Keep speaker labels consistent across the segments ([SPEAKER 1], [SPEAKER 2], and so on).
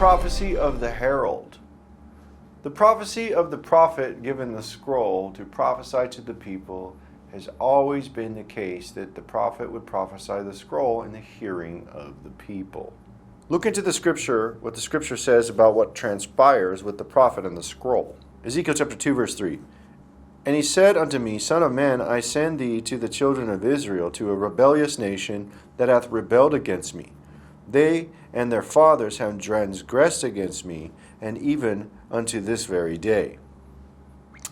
[SPEAKER 1] prophecy of the herald. The prophecy of the prophet given the scroll to prophesy to the people has always been the case, that the prophet would prophesy the scroll in the hearing of the people. Look into the scripture, what the scripture says about what transpires with the prophet and the scroll. Ezekiel chapter 2 verse 3. And he said unto me, Son of man, I send thee to the children of Israel, to a rebellious nation that hath rebelled against me. They and their fathers have transgressed against me, and even unto this very day.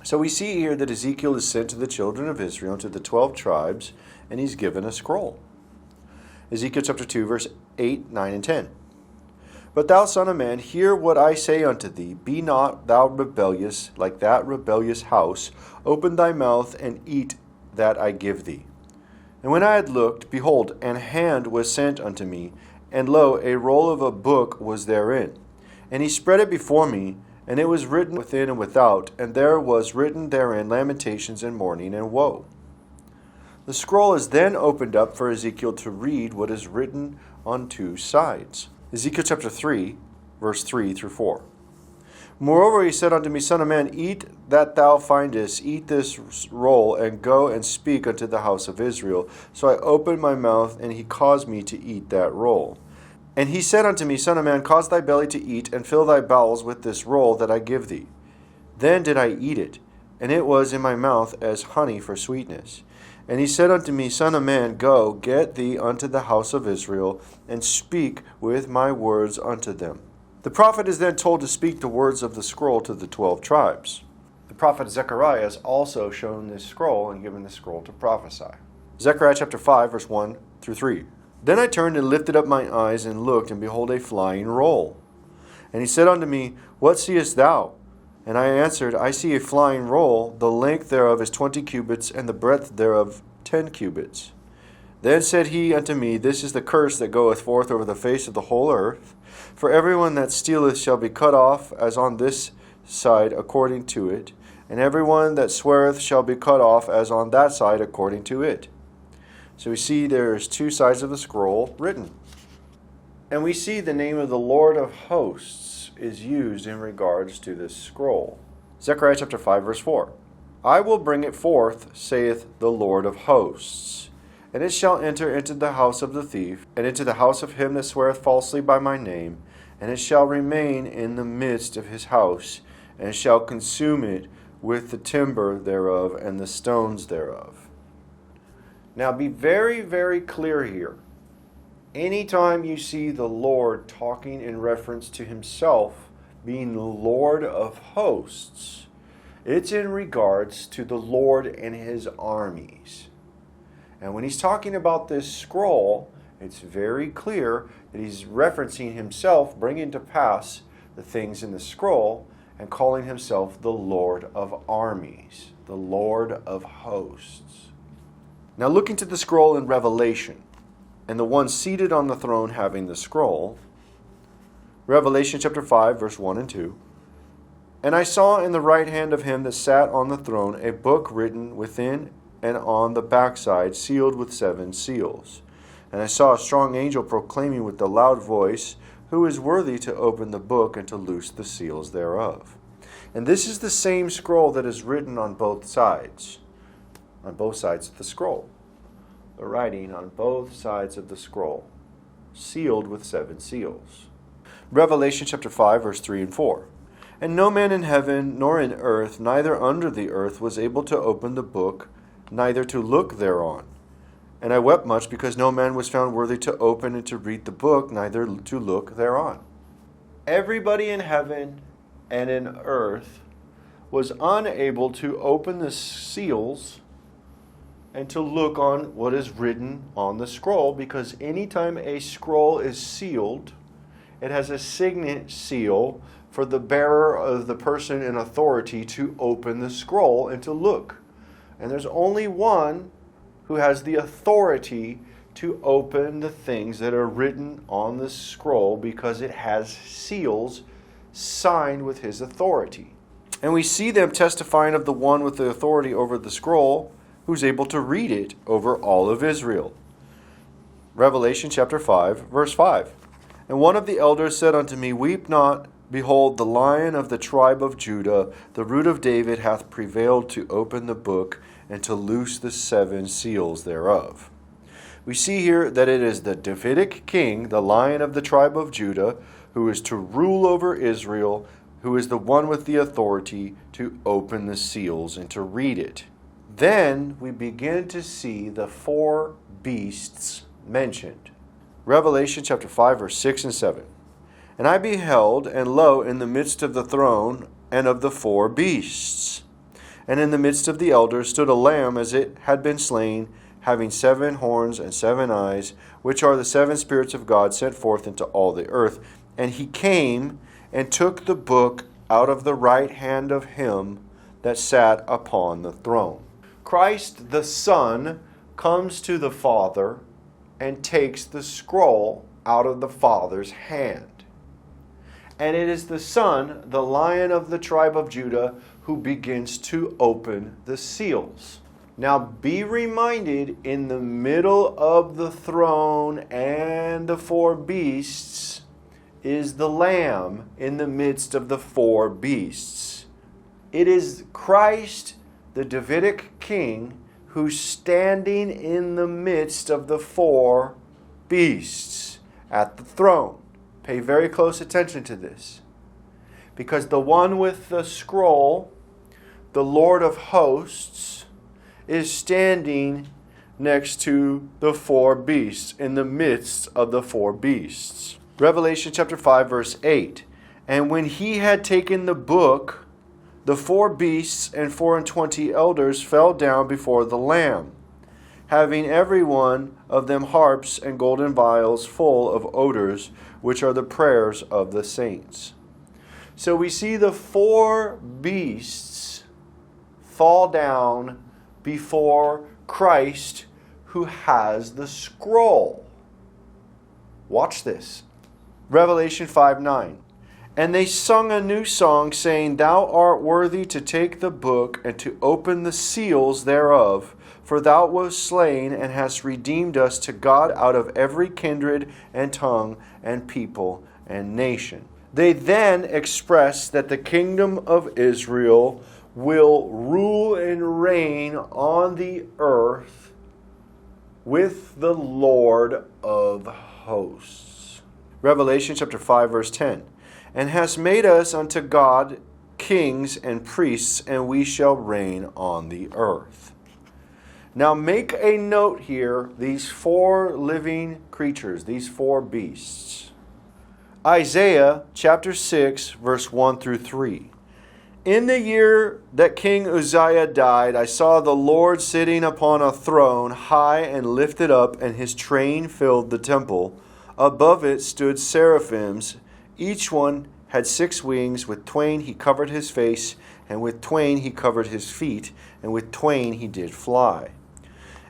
[SPEAKER 1] So we see here that Ezekiel is sent to the children of Israel, to the 12 tribes, and he's given a scroll. Ezekiel chapter 2 verse 8, 9, and 10. But thou, son of man, hear what I say unto thee. Be not thou rebellious, like that rebellious house. Open thy mouth, and eat that I give thee. And when I had looked, behold, an hand was sent unto me, and lo, a roll of a book was therein. And he spread it before me, and it was written within and without, and there was written therein lamentations and mourning and woe. The scroll is then opened up for Ezekiel to read what is written on two sides. Ezekiel chapter 3, verse 3 through 4. Moreover he said unto me, Son of man, eat that thou findest, eat this roll, and go and speak unto the house of Israel. So I opened my mouth, and he caused me to eat that roll. And he said unto me, Son of man, cause thy belly to eat, and fill thy bowels with this roll that I give thee. Then did I eat it, and it was in my mouth as honey for sweetness. And he said unto me, Son of man, go, get thee unto the house of Israel, and speak with my words unto them. The prophet is then told to speak the words of the scroll to the 12 tribes. The prophet Zechariah is also shown this scroll and given the scroll to prophesy. Zechariah chapter 5, verse 1 through 3. Then I turned and lifted up mine eyes and looked, and behold, a flying roll. And he said unto me, What seest thou? And I answered, I see a flying roll, the length thereof is 20 cubits, and the breadth thereof 10 cubits. Then said he unto me, This is the curse that goeth forth over the face of the whole earth. For everyone that stealeth shall be cut off, as on this side according to it, and everyone that sweareth shall be cut off, as on that side according to it. So we see there's two sides of the scroll written. And we see the name of the Lord of hosts is used in regards to this scroll. Zechariah chapter 5 verse 4. I will bring it forth, saith the Lord of hosts, and it shall enter into the house of the thief, and into the house of him that sweareth falsely by my name, and it shall remain in the midst of his house, and it shall consume it with the timber thereof and the stones thereof. Now be very, very clear here. Anytime you see the Lord talking in reference to himself being the Lord of hosts, it's in regards to the Lord and his armies. And when he's talking about this scroll, it's very clear that he's referencing himself, bringing to pass the things in the scroll, and calling himself the Lord of armies, the Lord of hosts. Now look into the scroll in Revelation, and the one seated on the throne having the scroll. Revelation chapter 5, verse 1 and 2. And I saw in the right hand of him that sat on the throne a book written within and on the backside, sealed with 7 seals. And I saw a strong angel proclaiming with a loud voice, Who is worthy to open the book and to loose the seals thereof? And this is the same scroll that is written on both sides of the scroll. The writing on both sides of the scroll, sealed with 7 seals. Revelation chapter 5, verse 3 and 4. And no man in heaven, nor in earth, neither under the earth, was able to open the book, neither to look thereon. And I wept much, because no man was found worthy to open and to read the book, neither to look thereon. Everybody in heaven and in earth was unable to open the seals and to look on what is written on the scroll, because anytime a scroll is sealed, it has a signet seal for the bearer of the person in authority to open the scroll and to look. And there's only one who has the authority to open the things that are written on the scroll, because it has seals signed with his authority. And we see them testifying of the one with the authority over the scroll, who's able to read it over all of Israel. Revelation chapter 5, verse 5. And one of the elders said unto me, Weep not, behold, the Lion of the tribe of Judah, the root of David, hath prevailed to open the book and to loose the 7 seals thereof. We see here that it is the Davidic king, the Lion of the tribe of Judah, who is to rule over Israel, who is the one with the authority to open the seals and to read it. Then we begin to see the 4 beasts mentioned. Revelation chapter 5, verse 6 and 7. And I beheld, and lo, in the midst of the throne and of the 4 beasts, and in the midst of the elders stood a lamb as it had been slain, having 7 horns and 7 eyes, which are the 7 spirits of God sent forth into all the earth. And he came and took the book out of the right hand of him that sat upon the throne. Christ the Son comes to the Father and takes the scroll out of the Father's hand. And it is the Son, the Lion of the tribe of Judah, who begins to open the seals. Now be reminded, in the middle of the throne and the 4 beasts is the Lamb in the midst of the 4 beasts. It is Christ, the Davidic king, who's standing in the midst of the 4 beasts at the throne. Pay very close attention to this, because the one with the scroll, the Lord of hosts, is standing next to the 4 beasts, in the midst of the 4 beasts. Revelation chapter 5, verse 8. And when he had taken the book, the 4 beasts and 24 elders fell down before the Lamb, having every one of them harps and golden vials full of odors, which are the prayers of the saints. So we see the 4 beasts fall down before Christ, who has the scroll. Watch this. Revelation 5:9. And they sung a new song, saying, Thou art worthy to take the book and to open the seals thereof, for thou wast slain and hast redeemed us to God out of every kindred and tongue and people and nation. They then express that the kingdom of Israel will rule and reign on the earth with the Lord of hosts. Revelation chapter 5, verse 10. And hast made us unto God kings and priests, and we shall reign on the earth. Now make a note here, these 4 living creatures, these 4 beasts. Isaiah chapter 6, verse 1 through 3. In the year that King Uzziah died, I saw the Lord sitting upon a throne, high and lifted up, and his train filled the temple. Above it stood seraphims. Each one had 6 wings. With 2 he covered his face, and with 2 he covered his feet, and with 2 he did fly.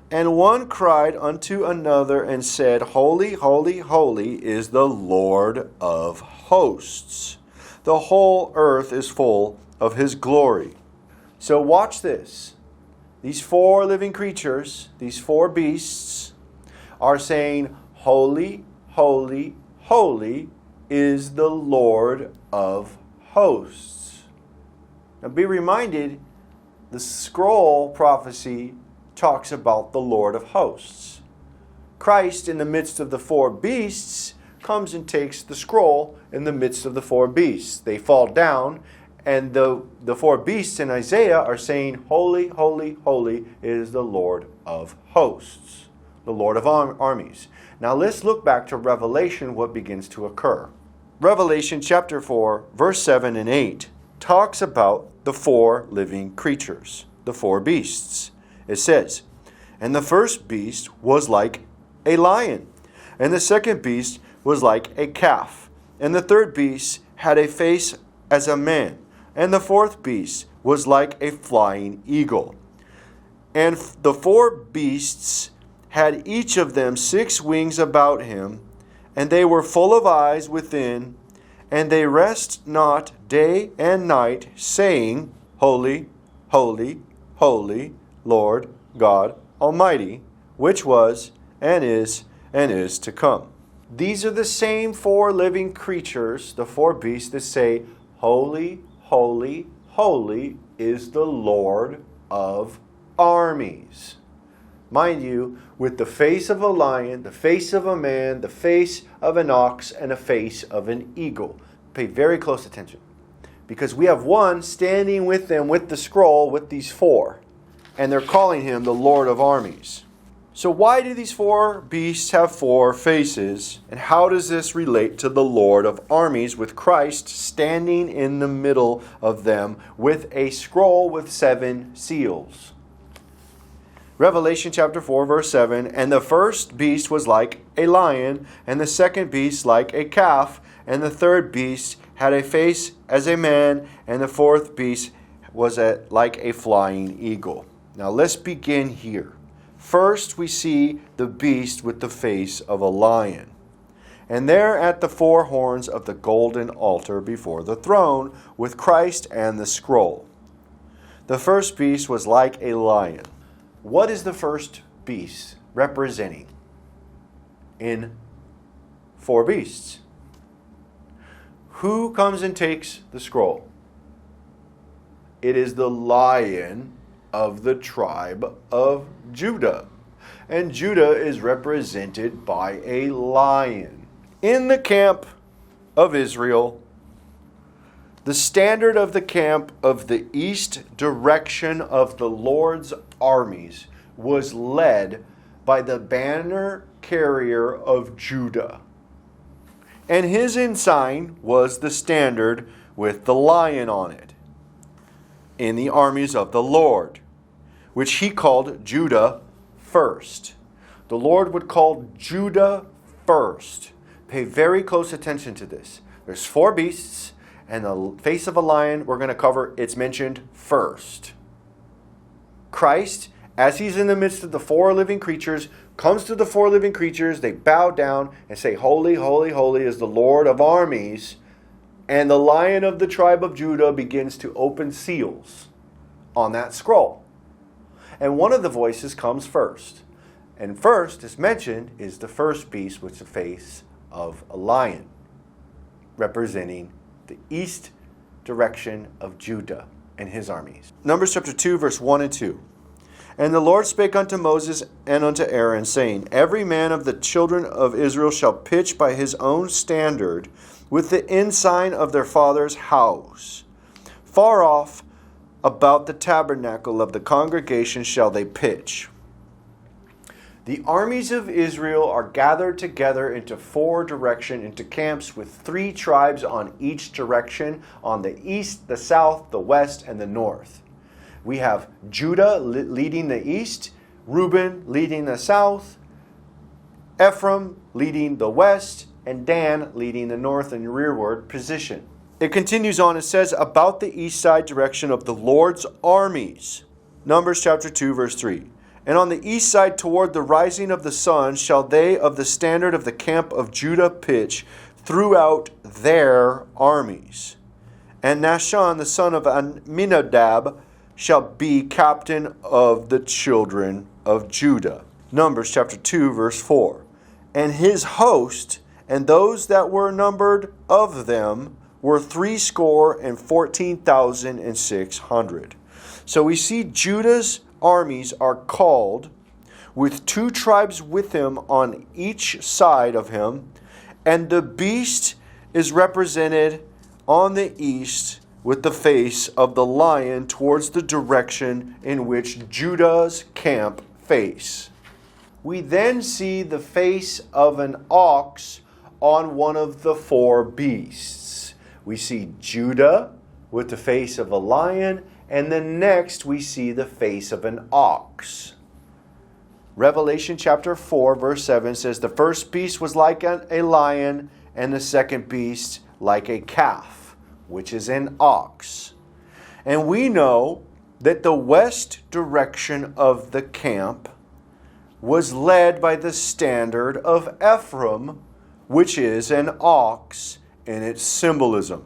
[SPEAKER 1] And one cried unto another and said, Holy, holy, holy is the Lord of hosts. The whole earth is full of his glory. So watch this. These 4 living creatures, these 4 beasts, are saying, Holy, holy, holy is the Lord of hosts. Now be reminded, the scroll prophecy talks about the Lord of hosts. Christ, in the midst of the 4 beasts, comes and takes the scroll in the midst of the 4 beasts. They fall down, and the 4 beasts in Isaiah are saying, Holy, holy, holy is the Lord of hosts, the Lord of armies. Now let's look back to Revelation, what begins to occur. Revelation chapter 4, verse 7 and 8 talks about the 4 living creatures, the 4 beasts. It says, And the first beast was like a lion, and the second beast was like a calf, and the third beast had a face as a man, and the fourth beast was like a flying eagle. And the 4 beasts had each of them 6 wings about him, and they were full of eyes within, and they rest not day and night, saying, Holy, holy, holy, Lord God Almighty, which was, and is to come. These are the same four living creatures, the four beasts that say, "Holy, holy, holy is the Lord of armies." Mind you, with the face of a lion, the face of a man, the face of an ox, and a face of an eagle. Pay very close attention. Because we have one standing with them with the scroll with these four. And they're calling him the Lord of armies. So why do these four beasts have four faces? And how does this relate to the Lord of armies with Christ standing in the middle of them with a scroll with 7 seals? Revelation chapter 4 verse 7, "And the first beast was like a lion, and the second beast like a calf, and the third beast had a face as a man, and the fourth beast was like a flying eagle." Now let's begin here. First we see the beast with the face of a lion. And there at the 4 horns of the golden altar before the throne, with Christ and the scroll. The first beast was like a lion. What is the first beast representing in 4 beasts? Who comes and takes the scroll? It is the Lion of the tribe of Judah. And Judah is represented by a lion. In the camp of Israel, the standard of the camp of the east direction of the Lord's armies was led by the banner carrier of Judah. And his ensign was the standard with the lion on it in the armies of the Lord, which he called Judah first. The Lord would call Judah first. Pay very close attention to this. There's 4 beasts, and the face of a lion we're going to cover, it's mentioned first. Christ, as he's in the midst of the 4 living creatures, comes to the 4 living creatures, they bow down and say, "Holy, holy, holy is the Lord of armies." And the Lion of the tribe of Judah begins to open seals on that scroll. And one of the voices comes first. And first, as mentioned, is the first beast with the face of a lion, representing the east direction of Judah and his armies. Numbers chapter 2, verse 1 and 2. "And the Lord spake unto Moses and unto Aaron, saying, Every man of the children of Israel shall pitch by his own standard with the ensign of their father's house. Far off about the tabernacle of the congregation shall they pitch." The armies of Israel are gathered together into 4 directions, into camps with 3 tribes on each direction, on the east, the south, the west, and the north. We have Judah leading the east, Reuben leading the south, Ephraim leading the west, and Dan leading the north and rearward position. It continues on, it says, "About the east side direction of the Lord's armies." Numbers chapter 2, verse 3. "And on the east side toward the rising of the sun shall they of the standard of the camp of Judah pitch throughout their armies. And Nahshon the son of Amminadab shall be captain of the children of Judah." Numbers chapter 2, verse 4. "And his host, and those that were numbered of them, were 314,600. So we see Judah's armies are called, with 2 tribes with him on each side of him, and the beast is represented on the east with the face of the lion towards the direction in which Judah's camp face. We then see the face of an ox on one of the 4 beasts. We see Judah with the face of a lion, and then next we see the face of an ox. Revelation chapter 4 verse 7 says, "The first beast was like a lion, and the second beast like a calf," which is an ox. And we know that the west direction of the camp was led by the standard of Ephraim, which is an ox in its symbolism.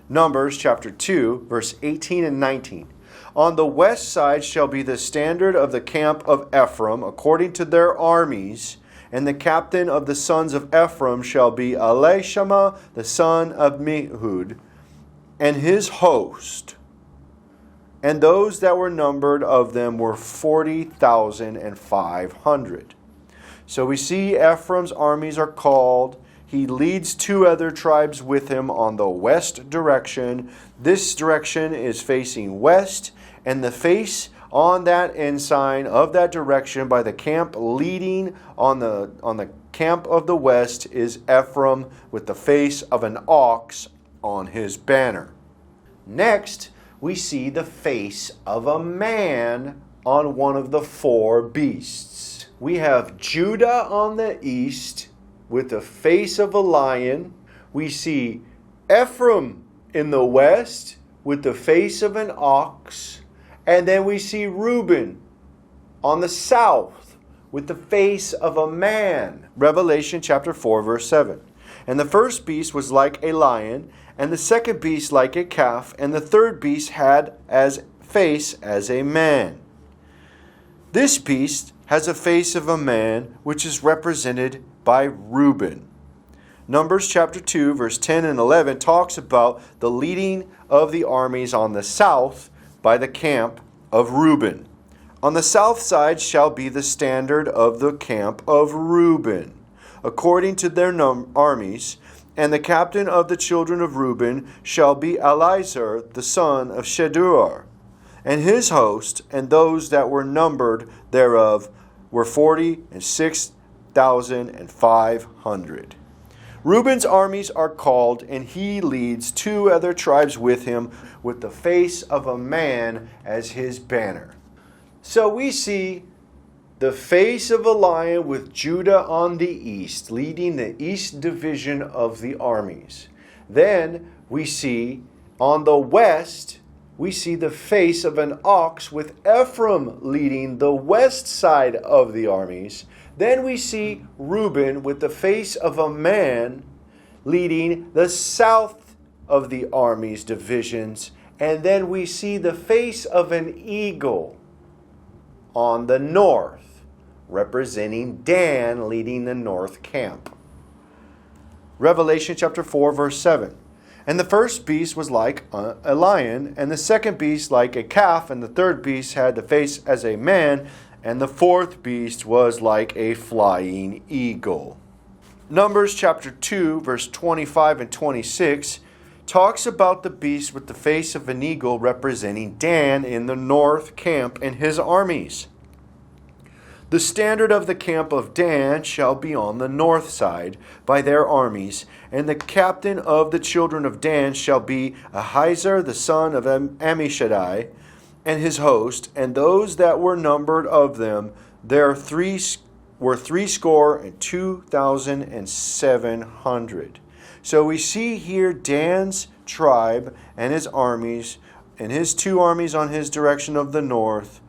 [SPEAKER 1] Numbers chapter 2, verse 18 and 19. "On the west side shall be the standard of the camp of Ephraim, according to their armies, And the captain of the sons of Ephraim shall be Elishama, the son of Mihud, and his host. And those that were numbered of them were 40,500. So we see Ephraim's armies are called. He leads two other tribes with him on the west direction. This direction is facing west, and the face on that ensign of that direction by the camp leading on the camp of the west is Ephraim with the face of an ox on his banner. Next, we see the face of a man on one of the four beasts. We have Judah on the east with the face of a lion. We see Ephraim in the west with the face of an ox. And then we see Reuben on the south with the face of a man. Revelation chapter 4 verse 7. And the first beast was like a lion, and the second beast like a calf, and the third beast had as face as a man. This beast has a face of a man, which is represented by Reuben. Numbers chapter 2 verse 10 and 11 talks about the leading of the armies on the south by the camp of Reuben. On the south side shall be the standard of the camp of Reuben, according to their armies, and the captain of the children of Reuben shall be Eliezer the son of Shedeur, and his host, and those that were numbered thereof were 46,500. Reuben's armies are called, and he leads two other tribes with him with the face of a man as his banner. So we see the face of a lion with Judah on the east, leading the east division of the armies. Then we see on the west, we see the face of an ox with Ephraim leading the west side of the armies. Then we see Reuben with the face of a man leading the south of the army's divisions. And then we see the face of an eagle on the north, representing Dan leading the north camp. Revelation chapter 4 verse 7. And the first beast was like a lion, and the second beast like a calf, and the third beast had the face as a man, and the fourth beast was like a flying eagle. Numbers chapter 2 verse 25 and 26 talks about the beast with the face of an eagle representing Dan in the north camp and his armies. The standard of the camp of Dan shall be on the north side by their armies, and the captain of the children of Dan shall be Ahiezer the son of Ammishaddai, and his host, and those that were numbered of them, there were 62,700. So we see here Dan's tribe and his armies, and his two armies on his direction of the north,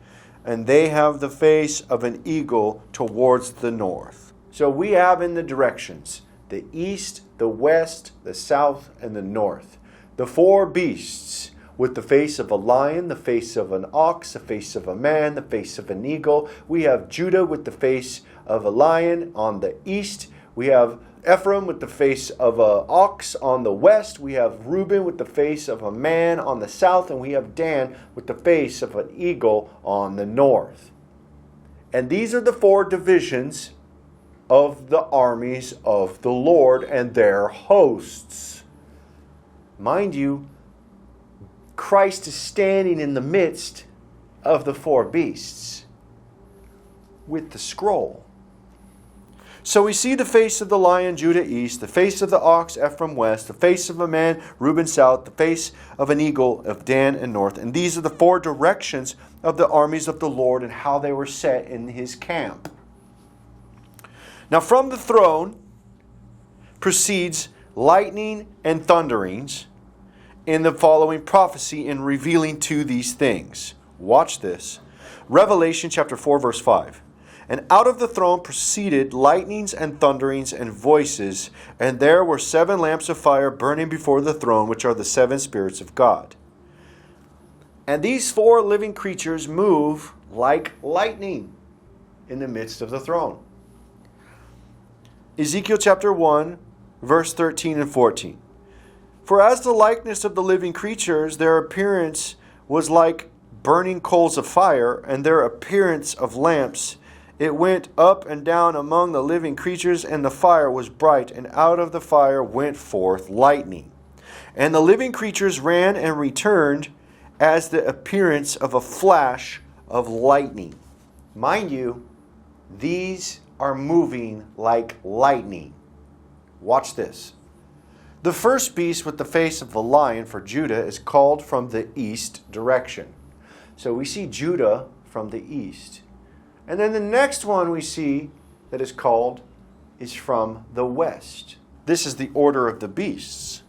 [SPEAKER 1] and they have the face of an eagle towards the north. So we have in the directions, the east, the west, the south, and the north, the four beasts with the face of a lion, the face of an ox, the face of a man, the face of an eagle. We have Judah with the face of a lion on the east. We have Ephraim with the face of an ox on the west. We have Reuben with the face of a man on the south. And we have Dan with the face of an eagle on the north. And these are the four divisions of the armies of the Lord and their hosts. Mind you, Christ is standing in the midst of the four beasts with the scroll. So we see the face of the lion, Judah east, the face of the ox, Ephraim west, the face of a man, Reuben south, the face of an eagle of Dan and north. And these are the four directions of the armies of the Lord and how they were set in his camp. Now from the throne proceeds lightning and thunderings in the following prophecy in revealing to these things. Watch this. Revelation chapter 4 verse 5. And out of the throne proceeded lightnings and thunderings and voices, and there were 7 lamps of fire burning before the throne, which are the 7 spirits of God. And these 4 living creatures move like lightning in the midst of the throne. Ezekiel chapter 1, verse 13 and 14. For as the likeness of the living creatures, their appearance was like burning coals of fire, and their appearance of lamps. It went up and down among the living creatures, and the fire was bright, and out of the fire went forth lightning. And the living creatures ran and returned as the appearance of a flash of lightning. Mind you, these are moving like lightning. Watch this. The first beast with the face of the lion for Judah is called from the east direction. So we see Judah from the east. And then the next one we see that is called is from the west. This is the order of the beasts.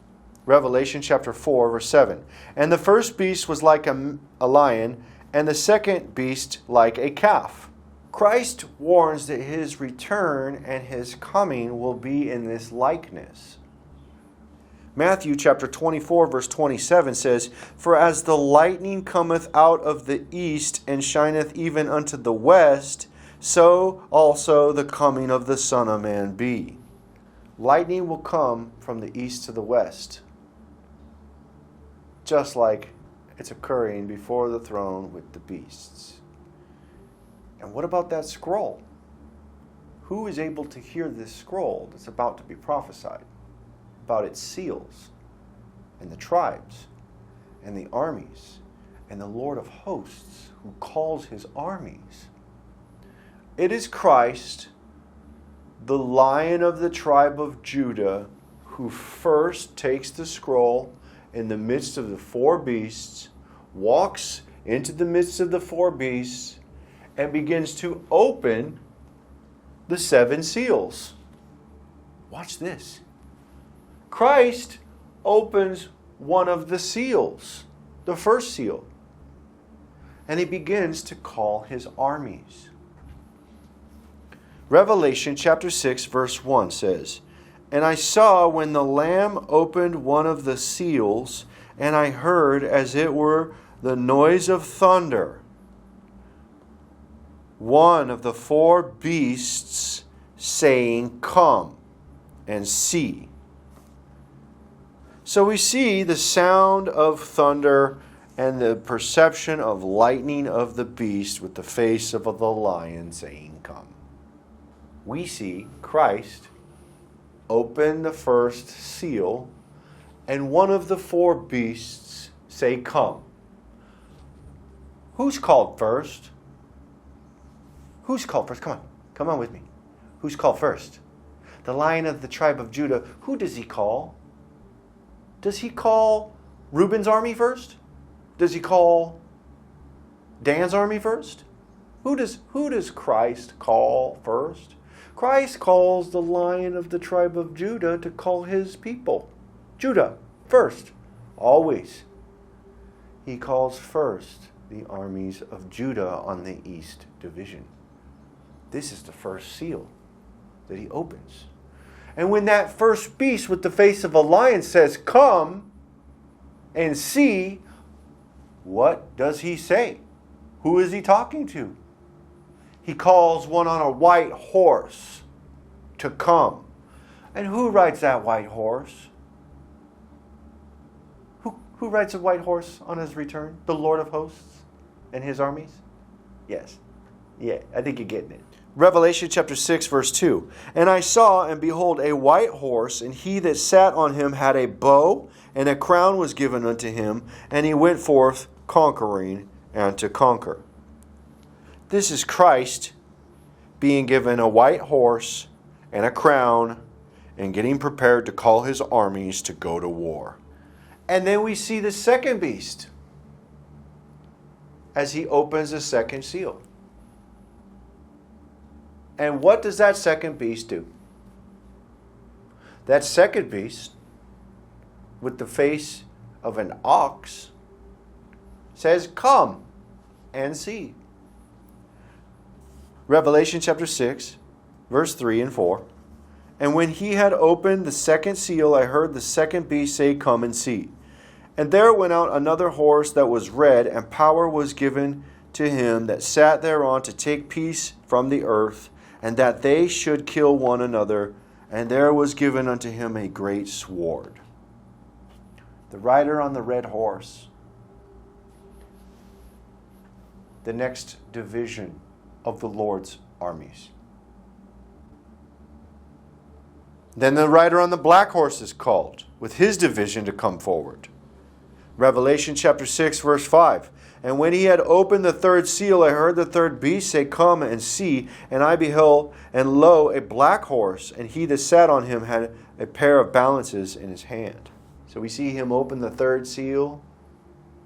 [SPEAKER 1] Revelation chapter 4, verse 7. And the first beast was like a lion, and the second beast like a calf. Christ warns that his return and his coming will be in this likeness. Matthew chapter 24, verse 27 says, For as the lightning cometh out of the east, and shineth even unto the west, so also the coming of the Son of Man be. Lightning will come from the east to the west, just like it's occurring before the throne with the beasts. And what about that scroll? Who is able to hear this scroll that's about to be prophesied? About its seals, and the tribes, and the armies, and the Lord of hosts, who calls his armies. It is Christ, the Lion of the tribe of Judah, who first takes the scroll in the midst of the four beasts, walks into the midst of the four beasts, and begins to open the seven seals. Watch this. Christ opens one of the seals, the first seal, and he begins to call his armies. Revelation chapter 6, verse 1 says, And I saw when the Lamb opened one of the seals, and I heard as it were the noise of thunder. One of the four beasts saying, Come and see. So we see the sound of thunder and the perception of lightning of the beast with the face of the lion saying, Come. We see Christ open the first seal and one of the four beasts say, Come. Who's called first? Who's called first? Come on. Come on with me. Who's called first? The Lion of the tribe of Judah. Who does he call? Does he call Reuben's army first? Does he call Dan's army first? Who does Christ call first? Christ calls the Lion of the tribe of Judah to call his people. Judah first, always. He calls first the armies of Judah on the east division. This is the first seal that he opens. And when that first beast with the face of a lion says, Come and see, what does he say? Who is he talking to? He calls one on a white horse to come. And who rides that white horse? Who rides a white horse on his return? The Lord of hosts and his armies? Yes. Yeah, I think you're getting it. Revelation chapter 6, verse 2. And I saw, and behold, a white horse, and he that sat on him had a bow, and a crown was given unto him, and he went forth conquering and to conquer. This is Christ being given a white horse and a crown and getting prepared to call his armies to go to war. And then we see the second beast as he opens the second seal. And what does that second beast do? That second beast, with the face of an ox, says, Come and see. Revelation chapter 6, verse 3 and 4. And when he had opened the second seal, I heard the second beast say, Come and see. And there went out another horse that was red, and power was given to him that sat thereon to take peace from the earth, and that they should kill one another, and there was given unto him a great sword. The rider on the red horse. The next division of the Lord's armies. Then the rider on the black horse is called, with his division to come forward. Revelation chapter 6, verse 5. And when he had opened the third seal, I heard the third beast say, Come and see. And I beheld, and lo, a black horse, and he that sat on him had a pair of balances in his hand. So we see him open the third seal,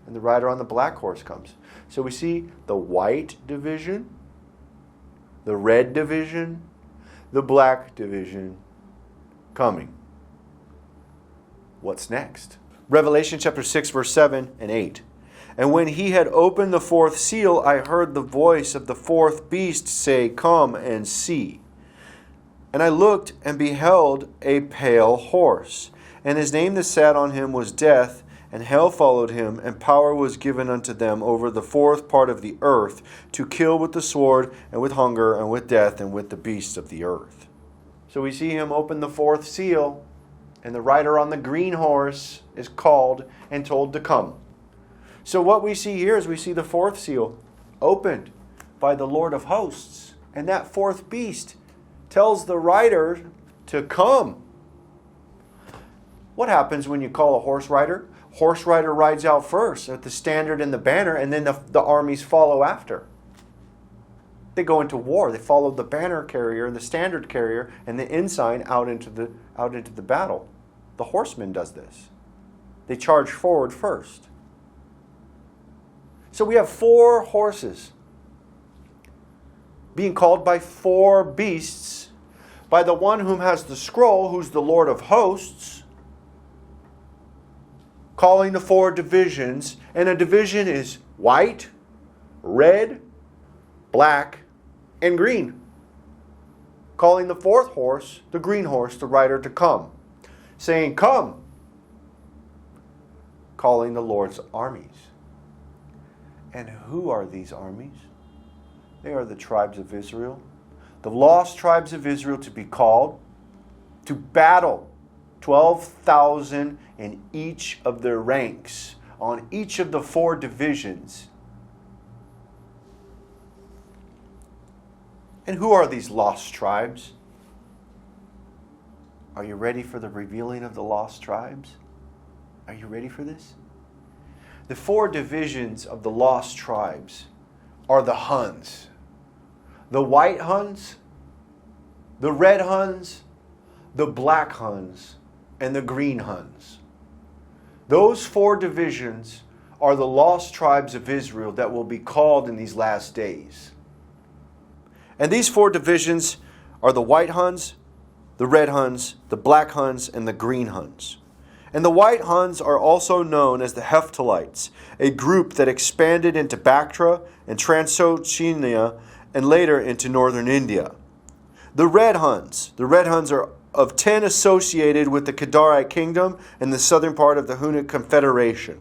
[SPEAKER 1] and the rider on the black horse comes. So we see the white division, the red division, the black division coming. What's next? Revelation chapter 6, verse 7 and 8. And when he had opened the fourth seal, I heard the voice of the fourth beast say, Come and see. And I looked and beheld a pale horse, and his name that sat on him was Death, and hell followed him, and power was given unto them over the fourth part of the earth, to kill with the sword, and with hunger, and with death, and with the beasts of the earth. So we see him open the fourth seal, and the rider on the green horse is called and told to come. So what we see here is we see the fourth seal opened by the Lord of hosts. And that fourth beast tells the rider to come. What happens when you call a horse rider? Horse rider rides out first at the standard and the banner, and then the armies follow after. They go into war. They follow the banner carrier and the standard carrier and the ensign out into the battle. The horseman does this. They charge forward first. So we have 4 horses being called by 4 beasts, by the one whom has the scroll, who's the Lord of hosts, calling the 4 divisions. And a division is white, red, black, and green. Calling the 4th horse, the green horse, the rider to come. Saying, Come. Calling the Lord's armies. And who are these armies? They are the tribes of Israel. The lost tribes of Israel to be called to battle. 12,000 in each of their ranks on each of the 4 divisions. And who are these lost tribes? Are you ready for the revealing of the lost tribes? Are you ready for this? The 4 divisions of the lost tribes are the Huns. The white Huns, the red Huns, the black Huns, and the green Huns. Those 4 divisions are the lost tribes of Israel that will be called in these last days. And these 4 divisions are the white Huns, the red Huns, the black Huns, and the green Huns. And the white Huns are also known as the Hephthalites, a group that expanded into Bactria and Transoxiana and later into northern India. The red Huns are of 10 associated with the Kedarite kingdom and the southern part of the Hunnic Confederation.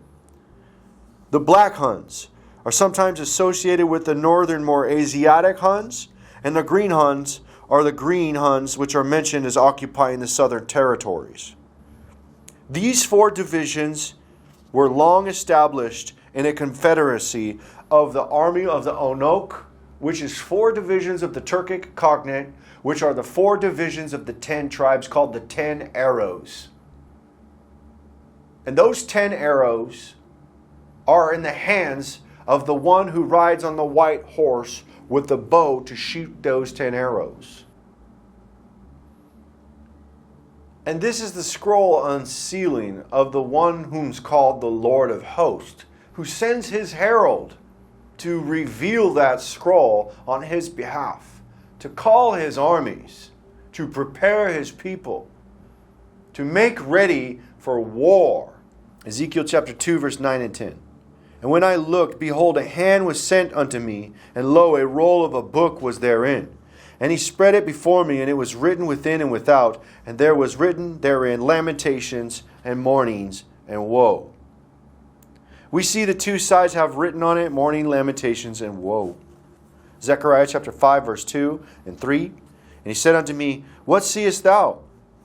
[SPEAKER 1] The black Huns are sometimes associated with the northern, more Asiatic Huns, and the green Huns are the green Huns which are mentioned as occupying the southern territories. These 4 divisions were long established in a confederacy of the army of the Onok, which is 4 divisions of the Turkic cognate, which are the 4 divisions of the 10 tribes called the 10 arrows. And those 10 arrows are in the hands of the one who rides on the white horse with the bow to shoot those 10 arrows. And this is the scroll unsealing of the one whom's called the Lord of hosts, who sends his herald to reveal that scroll on his behalf, to call his armies, to prepare his people, to make ready for war. Ezekiel chapter 2, verse 9 and 10. And when I looked, behold, a hand was sent unto me, and lo, a roll of a book was therein. And he spread it before me, and it was written within and without, and there was written therein lamentations and mournings and woe. We see the 2 sides have written on it mourning, lamentations, and woe. Zechariah chapter 5, verse 2 and 3. And he said unto me, What seest thou?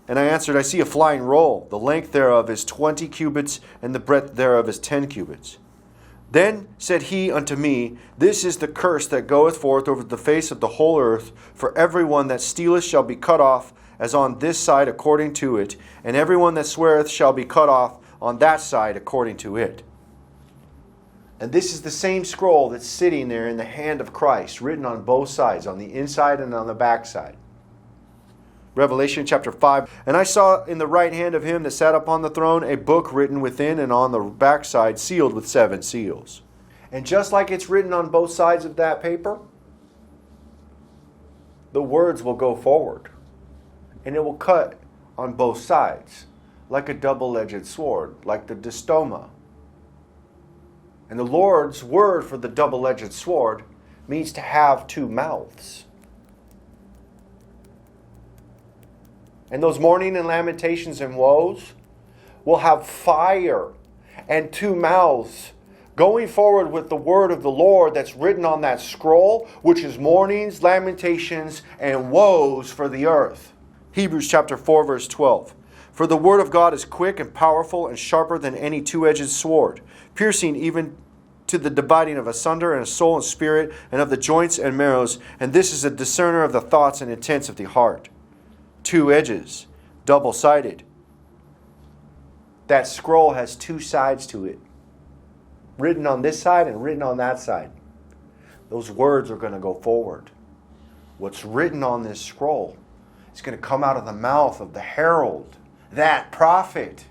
[SPEAKER 1] And I answered, I see a flying roll. The length thereof is 20 cubits, and the breadth thereof is 10 cubits. Then said he unto me, This is the curse that goeth forth over the face of the whole earth. For every one that stealeth shall be cut off, as on this side according to it, and every one that sweareth shall be cut off on that side according to it. And this is the same scroll that's sitting there in the hand of Christ, written on both sides, on the inside and on the backside. Revelation chapter 5. And I saw in the right hand of him that sat upon the throne a book written within and on the backside, sealed with 7 seals. And just like it's written on both sides of that paper, the words will go forward. And it will cut on both sides, like a double-edged sword, like the distoma. And the Lord's word for the double-edged sword means to have 2 mouths. And those mourning and lamentations and woes will have fire and 2 mouths going forward with the word of the Lord that's written on that scroll, which is mournings, lamentations, and woes for the earth. Hebrews chapter 4, verse 12. For the word of God is quick and powerful and sharper than any 2-edged sword, piercing even to the dividing of asunder and soul and spirit, and of the joints and marrows, and this is a discerner of the thoughts and intents of the heart. 2 edges, double-sided. That scroll has 2 sides to it. Written on this side and written on that side. Those words are going to go forward. What's written on this scroll is going to come out of the mouth of the herald, that prophet.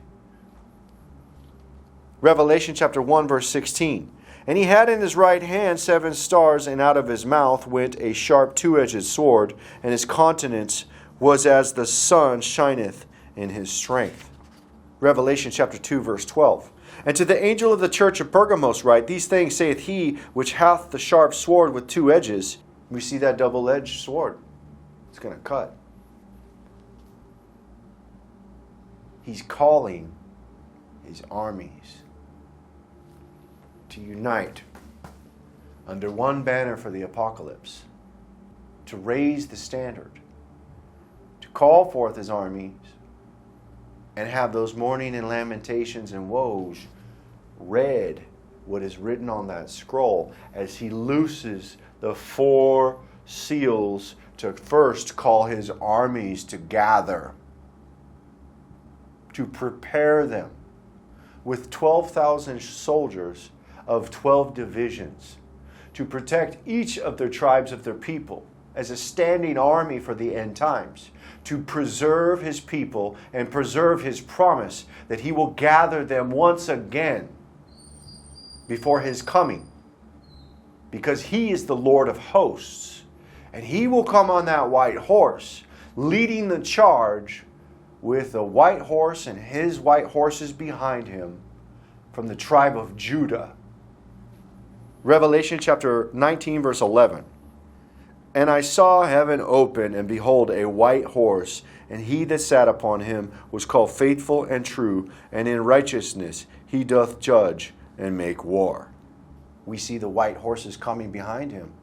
[SPEAKER 1] Revelation chapter 1, verse 16. And he had in his right hand 7 stars, and out of his mouth went a sharp 2-edged sword, and his countenance was as the sun shineth in his strength. Revelation chapter 2, verse 12. And to the angel of the church of Pergamos write, These things saith he which hath the sharp sword with 2 edges. We see that double-edged sword. It's going to cut. He's calling his armies to unite under one banner for the apocalypse, to raise the standard, to call forth his armies, and have those mourning and lamentations and woes read what is written on that scroll as he looses the 4 seals to first call his armies to gather, to prepare them with 12,000 soldiers of 12 divisions to protect each of their tribes of their people as a standing army for the end times, to preserve his people and preserve his promise that he will gather them once again before his coming, because he is the Lord of hosts, and he will come on that white horse leading the charge with a white horse and his white horses behind him from the tribe of Judah. Revelation chapter 19, verse 11. And I saw heaven open, and behold, a white horse, and he that sat upon him was called Faithful and True, and in righteousness he doth judge and make war. We see the white horses coming behind him.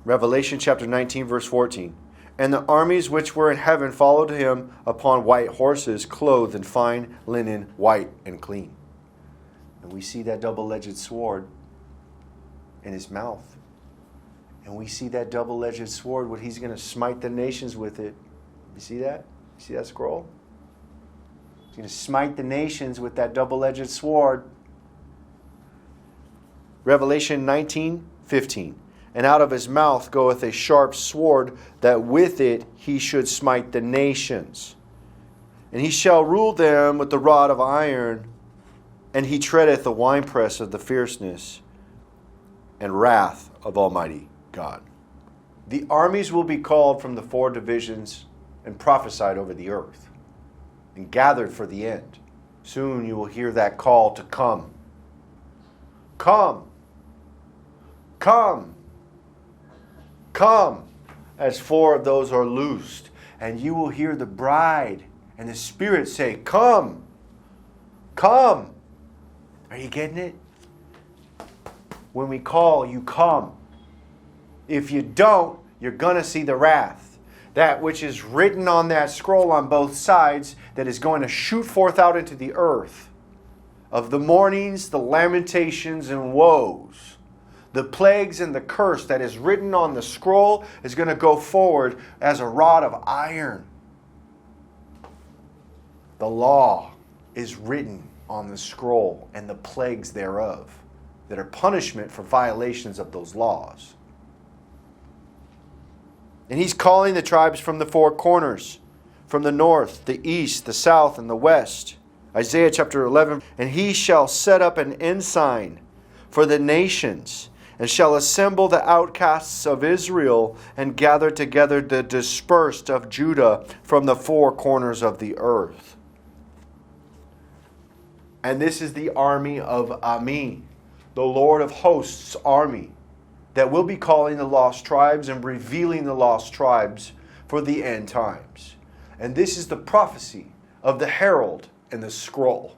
[SPEAKER 1] Revelation chapter 19, verse 14. And the armies which were in heaven followed him upon white horses, clothed in fine linen, white and clean. And we see that double-edged sword in his mouth. And we see that double-edged sword, what he's going to smite the nations with it. You see that? You see that scroll? He's going to smite the nations with that double-edged sword. Revelation 19:15. And out of his mouth goeth a sharp sword, that with it he should smite the nations. And he shall rule them with the rod of iron, and he treadeth the winepress of the fierceness and wrath of Almighty God. The armies will be called from the 4 divisions and prophesied over the earth and gathered for the end. Soon you will hear that call to come. Come. Come. Come. As 4 of those are loosed. And you will hear the bride and the Spirit say, Come. Come. Are you getting it? When we call, you come. If you don't, you're going to see the wrath. that which is written on that scroll on both sides that is going to shoot forth out into the earth, of the mournings, the lamentations, and woes, the plagues and the curse that is written on the scroll is going to go forward as a rod of iron. The law is written on the scroll and the plagues thereof that are punishment for violations of those laws. And he's calling the tribes from the four corners, from the north, the east, the south, and the west. Isaiah chapter 11, and he shall set up an ensign for the nations, and shall assemble the outcasts of Israel, and gather together the dispersed of Judah from the four corners of the earth. And this is the army of Ami, the Lord of hosts' army, that will be calling the lost tribes and revealing the lost tribes for the end times. And this is the prophecy of the herald and the scroll.